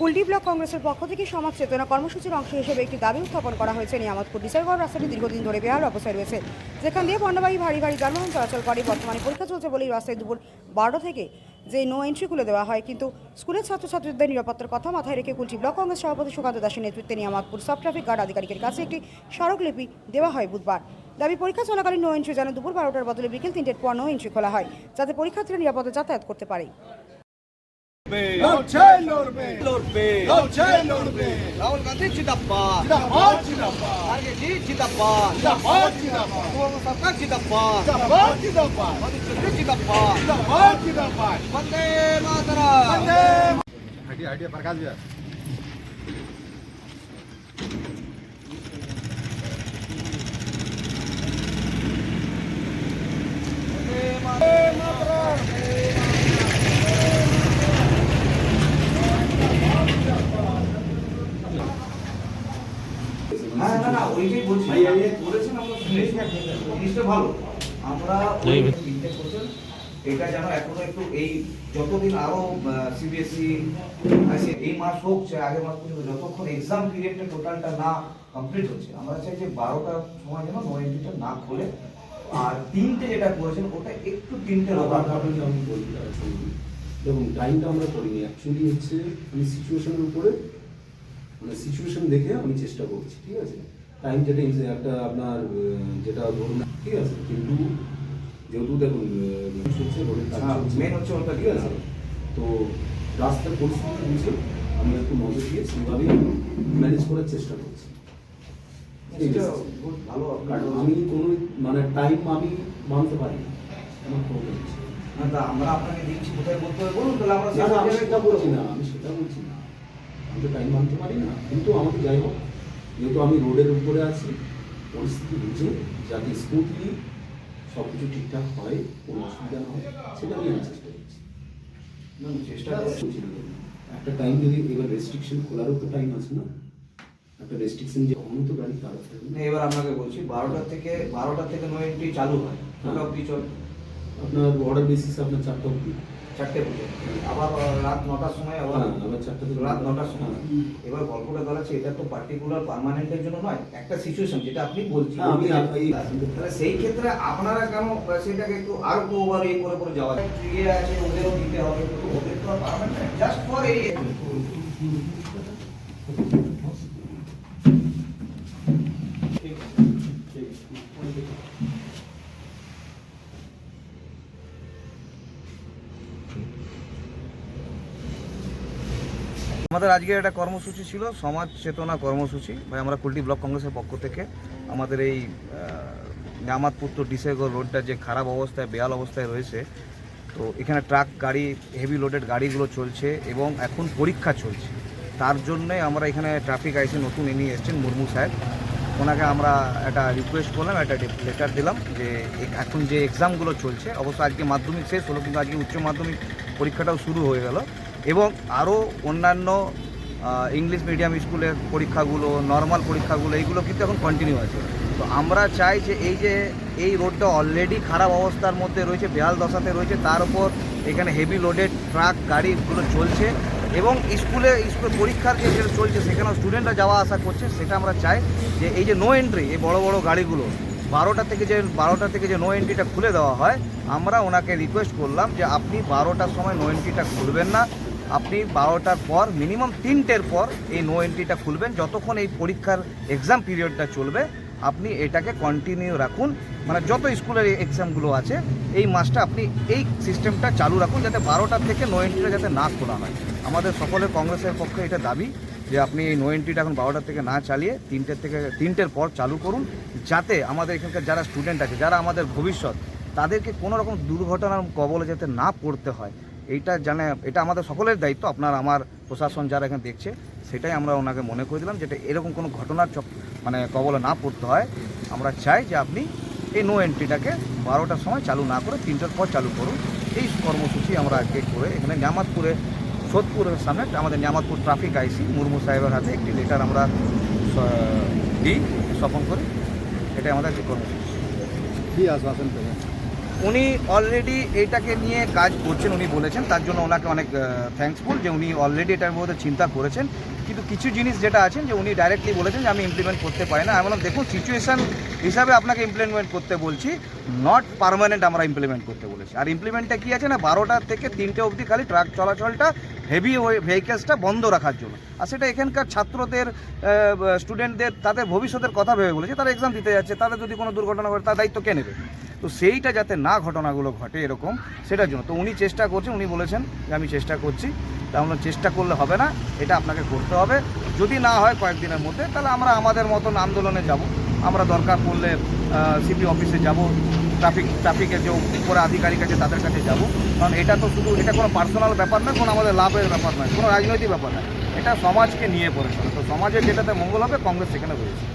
Kulti block কংগ্রেসের পক্ষ থেকে সমাজ চেতনা কর্মসূচির অংশ হিসেবে একটি দাবি উত্থাপন করা হয়েছে। নিয়ামতপুর ডিসাইগড় রাস্তাটি দীর্ঘদিন ধরে বেহাল অবস্থায় রয়েছে, যেখান দিয়ে পণ্যবাহী ভারী যানবাহন চলাচল করে। বর্তমানে পরীক্ষা চলছে বলেই রাস্তায় দুপুর 12টা থেকে যে নো এন্ট্রি খুলে দেওয়া হয়, কিন্তু স্কুলের ছাত্রছাত্রীদের নিরাপত্তার কথা মাথায় রেখে কুলটি ব্লক কংগ্রেস সভাপতি সুকান্ত দাসের নেতৃত্বে নিয়ামতপুর সাব ট্রাফিক গার্ড আধিকারিকের কাছে একটি স্মারকলিপি দেওয়া হয় বুধবার। দাবি, পরীক্ষা চলাকালীন নো এন্ট্রি যেন দুপুর 12টার বদলে বিকেল 3টের পর নো এন্ট্রি খোলা হয়, যাতে পরীক্ষার্থীরা নিরাপদে যাতায়াত করতে পারে। राहुल गांधी जिंदाबाद, जिंदाबाद, जिंदाबाद। आगे जी जिंदाबाद, जिंदाबाद, जिंदाबाद। सरकार जिंदाबाद, जिंदाबाद, जिंदाबाद। मोदी सरकार जिंदाबाद, जिंदाबाद, जिंदाबाद। वंदे मातरम, वंदे। आइडिया प्रकाश भैया। হ্যাঁ, না ওইটাই বলছি, করেছেন আমরা জিনিসটা ভালো। আমরা এটা যেন এখনো একটু এই যতদিন আরো সিবিএসই এই মাস হোক, আগের মাস পর্যন্ত যতক্ষণ এক্সাম পিরিয়ডটা টোটালটা না কমপ্লিট হচ্ছে, আমরা চাই যে 12টার সময় যেন নো এন্ট্রিটা না খোলে। আর 3টে যেটা করেছেন ওটা একটু 3টের আমি বলি দেখুন, টাইমটা আমরা করিনি, অ্যাকচুয়ালি হচ্ছে আমি সিচুয়েশনের উপরে মানে সিচুয়েশন দেখে আমি চেষ্টা করছি, ঠিক আছে। টাইম যেটা একটা আপনার যেটা ধরুন, ঠিক আছে, কিন্তু যেহেতু দেখুন হচ্ছে রোডের কাজ মেন হচ্ছে ওটা, ঠিক আছে। তো রাস্তার পরিস্থিতি বুঝে আমি একটু নজর দিয়ে সেভাবেই ম্যানেজ করার চেষ্টা করছি। ভালো, কারণ আমি কোনো মানে টাইম আমি মানতে পারি না, আমার প্রবলেম হচ্ছে। আমরা আপনাকে দিচ্ছি, কোথায় বলতে হবে বলুন, তাহলে আমরা সেটা বলছি না, আমি সেটা বলছি না, আমি তো টাইম মানতে পারি না। কিন্তু আমাকে যাই হোক, যেহেতু আমি রোডের উপরে আছি, পরিস্থিতি বুঝে যাতে স্মুথলি সব কিছু ঠিকঠাক হয়, কোনো অসুবিধা না হয়, সেটা আমি চেষ্টা করছি। চেষ্টা করছি একটা টাইম যদি এবার রেস্ট্রিকশন খোলারও তো টাইম আছে না, একটা রেস্ট্রিকশন যে অন্য গাড়ি তার আছে। এবার আপনাকে বলছি 12টা থেকে নো এন্ট্রি চালু হয়, ওটা অব্দি চলে আপনার অর্ডার বেসিস আপনার 4টা অব্দি, 4টে পর্যন্ত, আবার রাত 9টার সময় আবার 4টা থেকে রাত 9টার সময়। এবার গল্পটা দাঁড়াচ্ছে এটা তো পার্টিকুলার পার্মানেন্টের জন্য নয়, একটা সিচুয়েশন যেটা আপনি বলছেন। আমি তাহলে সেই ক্ষেত্রে আপনারা কেন সেটাকে একটু আরো ওভার করে যাওয়া যায়? ইয়ে আছে, ওদেরও দিতে হবে, কিন্তু ওদের তো পার্মানেন্ট জাস্ট ফর এই। আমাদের আজকে একটা কর্মসূচি ছিল, সমাজ চেতনা কর্মসূচি। ভাই, আমরা কুলটি ব্লক কংগ্রেসের পক্ষ থেকে আমাদের এই নিয়ামতপুর তো ডিসাইগড় রোডটা যে খারাপ অবস্থায়, বেহাল অবস্থায় রয়েছে, তো এখানে ট্রাক গাড়ি, হেভি লোডেড গাড়িগুলো চলছে এবং এখন পরীক্ষা চলছে। তার জন্যে আমরা এখানে ট্রাফিক আইসি নতুন এনে এসেছেন মুর্মু সাহেব, ওনাকে আমরা একটা রিকোয়েস্ট করলাম, একটা লেটার দিলাম যে এখন যে এক্সামগুলো চলছে, অবশ্য আজকে মাধ্যমিক শেষ হলো, কিন্তু আজকে উচ্চ মাধ্যমিক পরীক্ষাটাও শুরু হয়ে গেল, এবং আরও অন্যান্য ইংলিশ মিডিয়াম স্কুলের পরীক্ষাগুলো, নর্মাল পরীক্ষাগুলো, এইগুলো কিন্তু এখন কন্টিনিউ আছে। তো আমরা চাই যে এই রোডটা অলরেডি খারাপ অবস্থার মধ্যে রয়েছে, বেহাল দশাতে রয়েছে, তার উপর এখানে হেভি লোডেড ট্রাক গাড়িগুলো চলছে এবং স্কুলে পরীক্ষার যে যেটা চলছে সেখানেও স্টুডেন্টরা যাওয়া আসা করছে। সেটা আমরা চাই যে এই যে নো এন্ট্রি, এই বড় বড় গাড়িগুলো 12টা থেকে যে নো এন্ট্রিটা খুলে দেওয়া হয়, আমরা ওনাকে রিকোয়েস্ট করলাম যে আপনি 12টার সময় নো এন্ট্রিটা খুলবেন না, আপনি 12টার পর মিনিমাম 3টের পর এই নো এন্ট্রিটা খুলবেন। যতক্ষণ এই পরীক্ষার এক্সাম পিরিয়ডটা চলবে আপনি এটাকে কন্টিনিউ রাখুন, মানে যত স্কুলের এক্সামগুলো আছে এই মাসটা আপনি এই সিস্টেমটা চালু রাখুন, যাতে 12টার থেকে নো এন্ট্রিটা যাতে না খোলা হয়। আমাদের সকলের কংগ্রেসের পক্ষে এটা দাবি যে আপনি এই নো এন্ট্রিটা এখন 12টার থেকে না চালিয়ে 3টের পর চালু করুন, যাতে আমাদের এখানকার যারা স্টুডেন্ট আছে, যারা আমাদের ভবিষ্যৎ, তাদেরকে কোনো রকম দুর্ঘটনার কবলে যাতে না পড়তে হয়। এটা আমাদের সকলের দায়িত্ব। আপনার আমার প্রশাসন যারা এখানে দেখছে, সেটাই আমরা ওনাকে মনে করে দিলাম, যেটা এরকম কোনো ঘটনার কবলে না পড়তে হয়। আমরা চাই যে আপনি এই নো এন্ট্রিটাকে 12টার সময় চালু না করে 3টের পর চালু করুন। এই কর্মসূচি আমরা আজকে করে এখানে নিয়ামতপুরে সোদপুরের সামনে আমাদের নিয়ামতপুর ট্রাফিক আইসি মুর্মু সাহেবের হাতে একটি লেটার আমরা দিই, স্থাপন করি। এটাই আমাদের কর্মসূচি। কি আশ্বাসন পেলেন? উনি অলরেডি এইটাকে নিয়ে কাজ করছেন, উনি বলেছেন, তার জন্য ওনাকে অনেক থ্যাঙ্কসফুল যে উনি অলরেডি এটার মধ্যে চিন্তা করেছেন। কিন্তু কিছু জিনিস যেটা আছেন যে উনি ডাইরেক্টলি বলেছেন যে আমি ইমপ্লিমেন্ট করতে পারি না। আমি বললাম দেখুন সিচুয়েশান হিসাবে আপনাকে ইমপ্লিমেন্ট করতে বলছি, নট পার্মানেন্ট আমরা ইমপ্লিমেন্ট করতে বলেছি। আর ইমপ্লিমেন্টটা কী আছে না 12টা থেকে 3টে অবধি খালি ট্রাক চলাচলটা হেভি ভেহিকেলসটা বন্ধ রাখার জন্য। আর সেটা এখানকার ছাত্রদের স্টুডেন্টদের তাদের ভবিষ্যতের কথা ভেবে বলেছে, তারা এক্সাম দিতে যাচ্ছে, তাদের যদি কোনো দুর্ঘটনা ঘটে তার দায়িত্ব কে নেবে? তো সেইটা যাতে না ঘটনাগুলো ঘটে এরকম, সেটার জন্য তো উনি চেষ্টা করছেন। উনি বলেছেন যে আমি চেষ্টা করছি, তা আমরা চেষ্টা করলে হবে না, এটা আপনাকে করতে হবে। যদি না হয় কয়েকদিনের মধ্যে তাহলে আমরা আমাদের মতন আন্দোলনে যাব। আমরা দরকার পড়লে সিপি অফিসে যাব, ট্রাফিকের যে উপরে আধিকারিক আছে তাদের কাছে যাব। কারণ এটা তো শুধু এটা কোনো পার্সোনাল ব্যাপার নয়, কোনো আমাদের লাভের ব্যাপার নয়, কোনো রাজনৈতিক ব্যাপার নয়, এটা সমাজকে নিয়ে পড়েছে। তো সমাজের যেটাতে মঙ্গল হবে কংগ্রেস সেখানে রয়েছে।